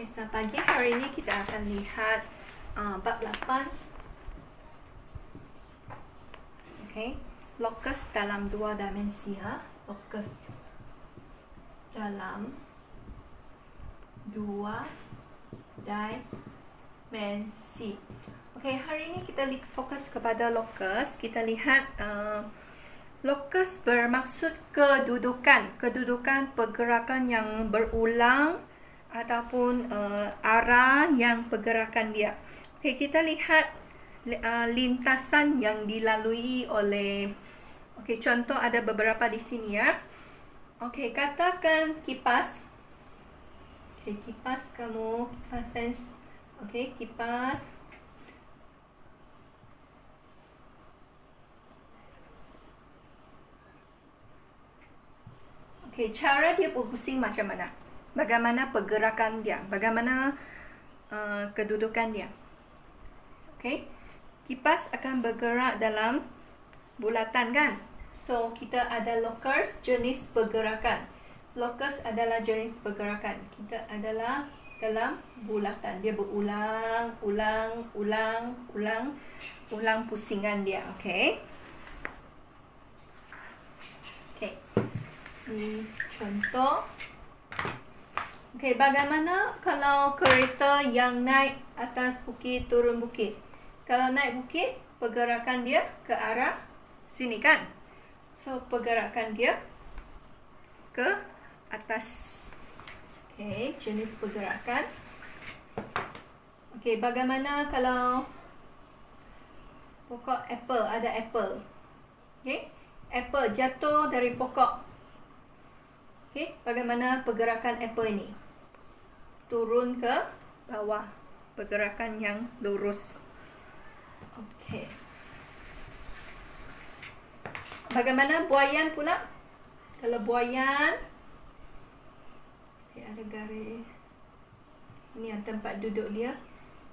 Okay, so pagi hari ini kita akan lihat bab 8. Okay, locus dalam dua dimensi ya. Locus dalam dua dimensi. Okay, hari ini kita fokus kepada locus. Kita lihat locus bermaksud kedudukan pergerakan yang berulang ataupun arah yang pergerakan dia. Okey, kita lihat lintasan yang dilalui oleh. Okey, contoh ada beberapa di sini ya. Okey, katakan kipas. Okey, kipas kamu, kipas fans. Okey, kipas. Okey, cara dia berpusing macam mana? Bagaimana pergerakan dia, bagaimana kedudukan dia. Okay, kipas akan bergerak dalam bulatan kan. So kita ada locus, jenis pergerakan. Locus adalah jenis pergerakan. Kita adalah dalam bulatan. Dia berulang, ulang pusingan dia. Okay. Okay. Ini contoh. Okey, bagaimana kalau kereta yang naik atas bukit, turun bukit? Kalau naik bukit, pergerakan dia ke arah sini kan? So, pergerakan dia ke atas. Okey, jenis pergerakan. Okey, bagaimana kalau pokok apple, ada apple. Okey, apple jatuh dari pokok. Okey, bagaimana pergerakan apple ini? Turun ke bawah, pergerakan yang lurus. Okey. Bagaimana buayan pula? Kalau buayan, okay, ada garis. Ini yang tempat duduk dia.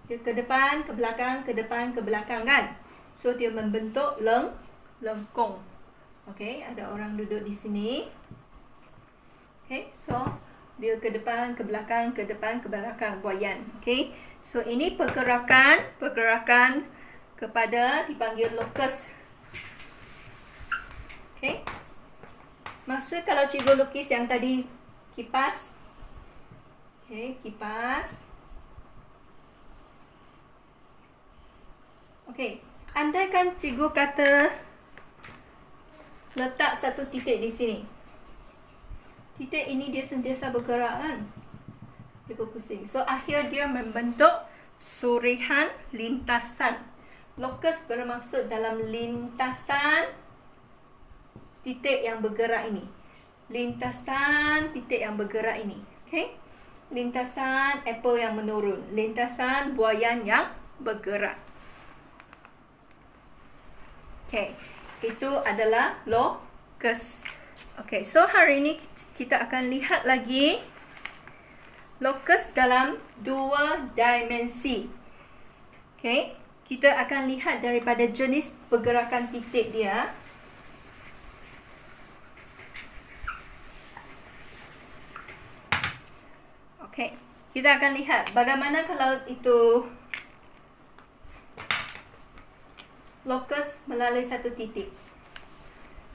Dia ke depan, ke belakang, ke depan, ke belakang kan? So dia membentuk lengkung. Okey, ada orang duduk di sini. Okey, so dia ke depan, ke belakang, ke depan, ke belakang, buayan. Okey, so ini pergerakan kepada dipanggil locus. Okey, maksud kalau cikgu lukis yang tadi kipas. Okey, kipas. Okey, andaikan cikgu kata letak satu titik di sini. Titik ini dia sentiasa bergerak kan? Dia berpusing. So, akhir dia membentuk surihan lintasan. Locus bermaksud dalam lintasan titik yang bergerak ini. Lintasan titik yang bergerak ini. Okay? Lintasan apple yang menurun. Lintasan buayan yang bergerak. Okay. Itu adalah locus. Okay, so hari ini kita akan lihat lagi locus dalam dua dimensi. Okay, kita akan lihat daripada jenis pergerakan titik dia. Okay, kita akan lihat bagaimana kalau itu locus melalui satu titik.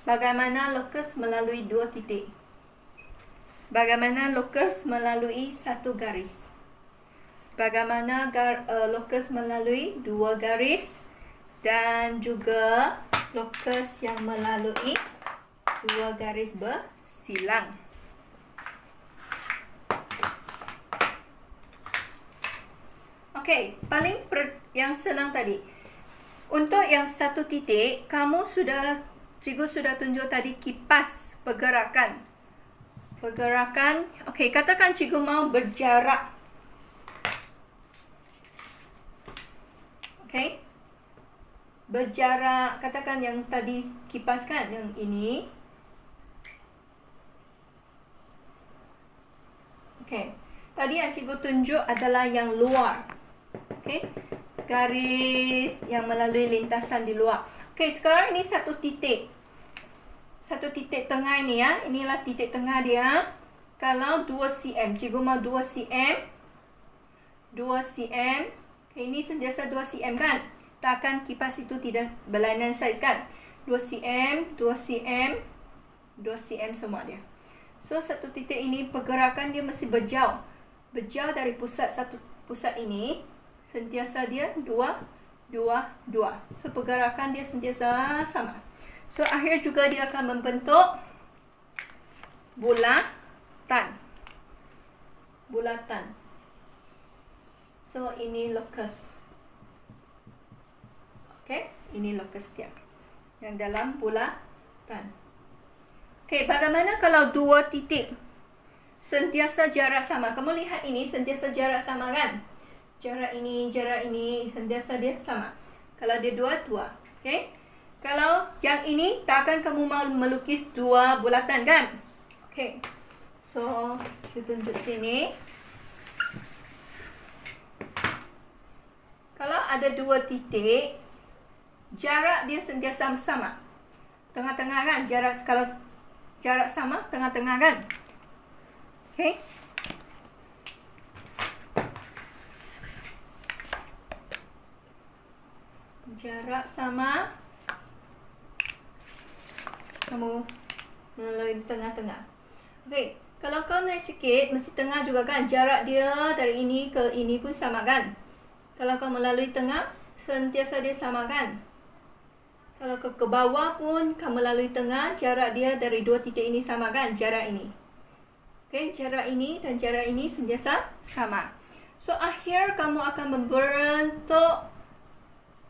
Bagaimana locus melalui dua titik? Bagaimana locus melalui satu garis? Bagaimana locus melalui dua garis? Dan juga locus yang melalui dua garis bersilang. Okey, yang senang tadi. Untuk yang satu titik, cikgu sudah tunjuk tadi kipas pergerakan. Okey, katakan cikgu mau berjarak. Okey. Berjarak, katakan yang tadi kipas kan, yang ini. Okey. Tadi yang cikgu tunjuk adalah yang luar. Okey. Garis yang melalui lintasan di luar. Okey, sekarang ini satu titik. Satu titik tengah ini ya. Inilah titik tengah dia. Kalau 2 cm, cikgu mau 2 cm. cm. Okay, ini sentiasa 2 cm kan? Takkan kipas itu tidak berlainan saiz kan? 2 cm, 2 cm, 2 cm semua dia. So, satu titik ini pergerakan dia mesti berjauh. Berjauh dari pusat ini. Sentiasa dia 2, 2, 2. So, pergerakan dia sentiasa sama. So, akhir juga dia akan membentuk bulatan. Bulatan. So, ini locus. Okay, ini locus dia. Yang dalam bulatan. Okay, bagaimana kalau 2 titik sentiasa jarak sama? Kamu lihat ini sentiasa jarak sama kan? Jarak ini sentiasa dia sama. Kalau dia 2, 2. Okay? Kalau yang ini, takkan kamu mau melukis 2 bulatan kan? Okay. So, kita tunjuk sini. Kalau ada 2 titik, jarak dia sentiasa sama. Tengah-tengah kan? Kalau jarak sama, tengah-tengah kan? Okay. Jarak sama. Kamu melalui tengah-tengah. Okay. Kalau kau naik sikit, mesti tengah juga kan? Jarak dia dari ini ke ini pun sama kan? Kalau kau melalui tengah, sentiasa dia sama kan? Kalau ke bawah pun, kamu melalui tengah, jarak dia dari 2 titik ini sama kan? Jarak ini. Okay, jarak ini dan jarak ini sentiasa sama. So, akhir kamu akan membentuk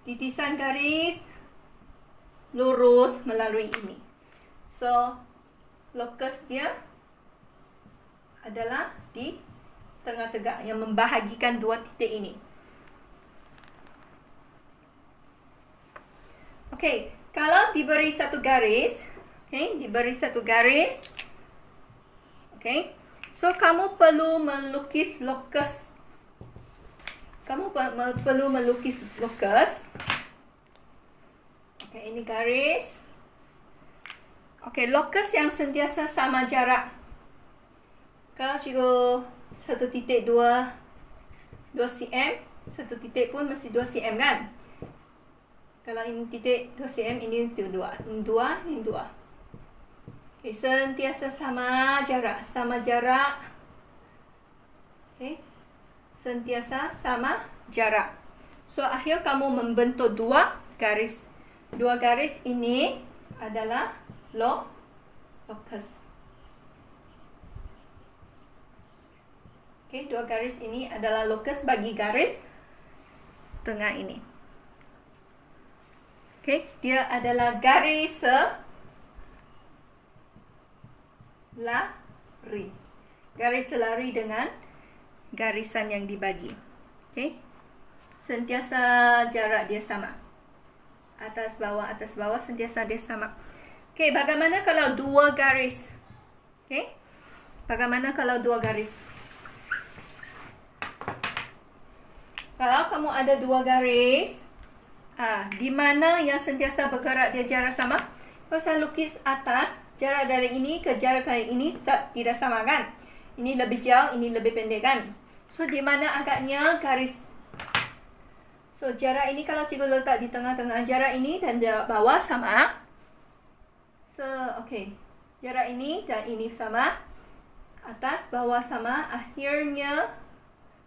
titisan garis lurus melalui ini. So, locus dia adalah di tengah-tengah yang membahagikan 2 titik ini. Okay, kalau diberi satu garis, okay, okay, so kamu perlu melukis locus. Okay, ini garis. Okay, locus yang sentiasa sama jarak. Kalau cikgu satu titik 2 cm, satu titik pun mesti 2 cm kan? Kalau ini titik 2 cm, ini 2. Ini 2, ini 2. Okay, sentiasa sama jarak. Okay. Sentiasa sama jarak. So, akhir kamu membentuk 2 garis. 2 garis ini adalah locus. Okay, 2 garis ini adalah locus bagi garis tengah ini. Okay, dia adalah garis selari. Garis selari dengan garisan yang dibagi. Okay, sentiasa jarak dia sama. Atas bawah sentiasa dia sama. Okay, bagaimana kalau 2 garis? Okay, bagaimana kalau 2 garis? Kalau kamu ada 2 garis, di mana yang sentiasa bergerak dia jarak sama? Kalau saya lukis atas, jarak dari ini ke jarak dari ini tidak sama kan? Ini lebih jauh, ini lebih pendek kan? So, di mana agaknya garis? So, jarak ini kalau cikgu letak di tengah-tengah, jarak ini dan bawah sama. So, okay. Jarak ini dan ini sama. Atas, bawah sama. Akhirnya,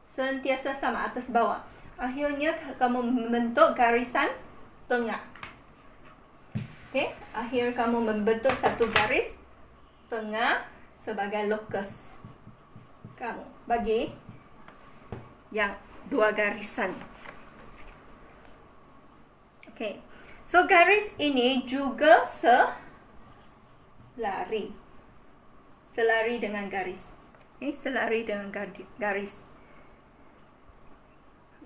sentiasa sama atas bawah. Akhirnya kamu membentuk garisan tengah. Okay, akhir kamu membentuk satu garis tengah sebagai locus kamu bagi yang 2 garisan. Okay, so garis ini juga selari dengan garis. Okay, selari dengan garis.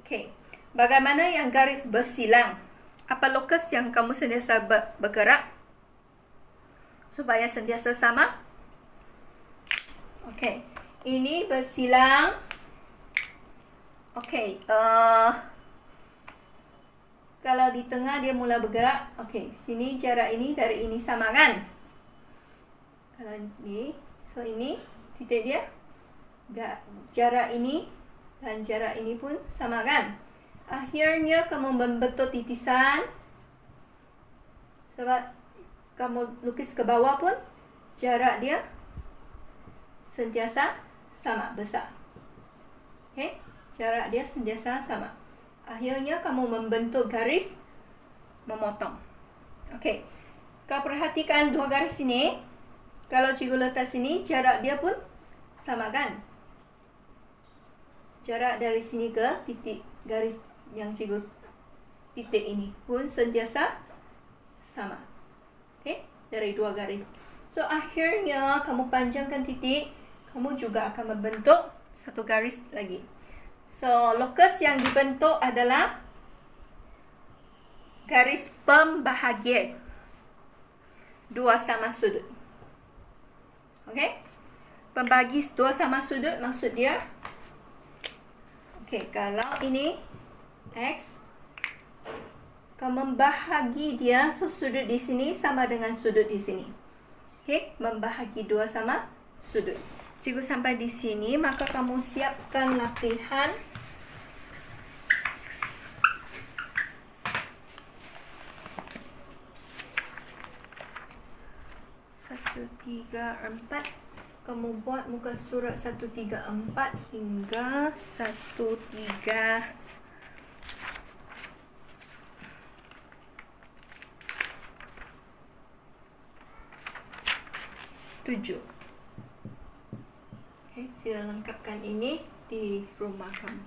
Okay, bagaimana yang garis bersilang? Apa locus yang kamu sentiasa bergerak supaya sentiasa sama? Okay, ini bersilang. Okay, kalau di tengah dia mula bergerak. Okay, sini jarak ini dari ini sama kan? Kalau ini, so ini titik dia. Jarak ini Dan jarak ini pun sama kan? Akhirnya kamu membentuk titisan. Sebab kamu lukis ke bawah pun jarak dia sentiasa sama besar. Okey, jarak dia sentiasa sama. Akhirnya kamu membentuk garis memotong. Okey. Kau perhatikan dua garis ini. Kalau cikgu letak sini, jarak dia pun sama kan? Jarak dari sini ke titik garis yang cikgu titik ini pun sentiasa sama. Okey, dari dua garis. So, akhirnya kamu panjangkan titik, kamu juga akan membentuk satu garis lagi. So, locus yang dibentuk adalah garis pembahagian dua sama sudut. Okey? Pembagi dua sama sudut maksud dia, okey, kalau ini X, kau membahagi dia, so sudut di sini sama dengan sudut di sini. Okey, membahagi dua sama sudut. Cikgu sampai di sini, maka kamu siapkan latihan. Satu, tiga, empat. Kamu buat muka surat 134 hingga 137. Okay, sila lengkapkan ini di rumah kamu.